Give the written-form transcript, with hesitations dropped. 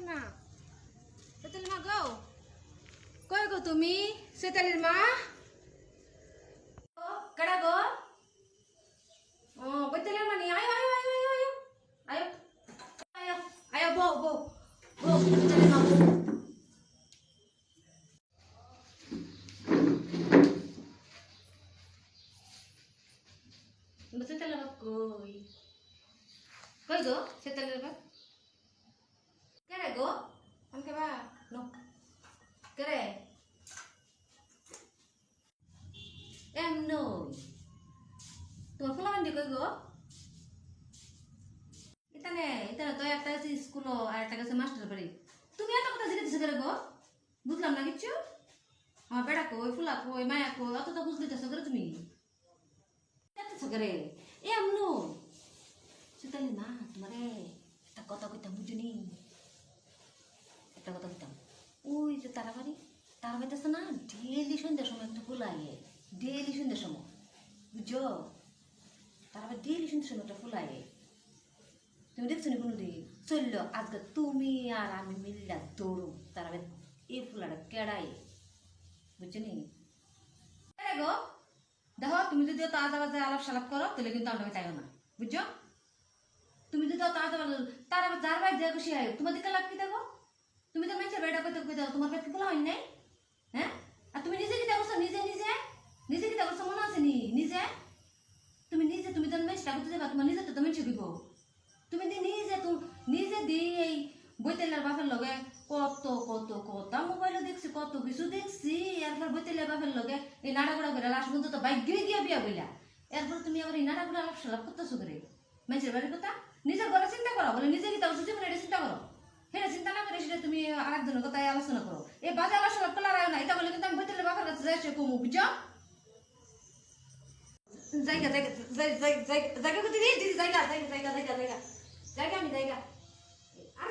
না সেতালির মা গো কই গো তুমি সেতালির মা কেডা গো ও বইতালির মা নি আয় আয় আয় আয় আয় আয় আয় আয় বউ বউ বউ সেতালির মা বউ সেতালির মা কই কই গো সেতালির মা কেডা গো আমাকে বা নো কেরে এমনো তোর ফুলাবান্ডি কই গো এখানে তো একটা আছে স্কুল আর একটা আছে মাস্টার বাড়ি তুমি এত কথা জিজ্ঞেস করে গো বুঝলাম না কিচ্ছু আমার বেড়া কই ফুলা কই মায়া কই অত তো বুঝলি তো করে তুমি এত করে এমনো সেটাই না তোমারে একটা কথা কইতাম বুঝুনি একটা কথা কইতাম ওই যে তারাবাড়ি তারাবাড়িতে আছে না ডেইলি সন্ধ্যার সময় একটা ফুল আইয়ে ডেইলি সন্ধ্যার সময় বুঝছো তারাবাড়ি ডেইলি সন্ধ্যার সময় একটা ফুল আইয়ে তুমি দেখছো নি কোনোদিন চললো আজকে তুমি আর আমি মিললা দৌড়ো তারাবাড়ি এই ফুলাটা কেড়াই বুঝছো নি গো দেখো তুমি যদি তাজা বাজে আলাপ সালাপ করো তাহলে কিন্তু আমরা চাইও না বুঝছো তুমি যদি তাজা বাজে তার আবার যার বাড়ি যা খুশি হয় তোমার দিকে লাভ কি দেখো তুমি তো মেয়েছে বেড়া কইতে কইতে তোমার পেট ফুলা হয় নাই হ্যাঁ আর তুমি নিজে কি করছো নিজে নিজে নিজে কি করছো মনে আছে নি নিজে তুমি তো মেয়েটা করতে যাবা তোমার নিজে তো মেয়েছে দিব তুমি নিজে দি এই বইতেলার বাপের লগে কত কত কথা মোবাইলে দেখছি কত কিছু দেখছি এরপর বইতেলার বাপের লগে এই নাড়াগুড়া করে লাস্ট পর্যন্ত তো বাইক গিয়ে বিয়া বইলা এরপর তুমি আবার এই নাড়াগুড়া আলাপ সালাপ করতেছো করে মেয়েছের বাড়ির কথা নিজের ঘরে চিন্তা করো বলে নিজে কি করছো জীবনে এটা চিন্তা করো হ্যাঁ চিন্তা না করে সেটা তুমি আরেকজনের কথা আলোচনা করো এই বাজে আলোচনা করলে আর না এটা বলে কিন্তু আমি বইতেলার বাপের কাছে যাই সে কমু বুঝছো জায়গা জায়গা জায়গা জায়গা জায়গা জায়গা জায়গা জায়গা জায়গা জায়গা আমি জায়গা আর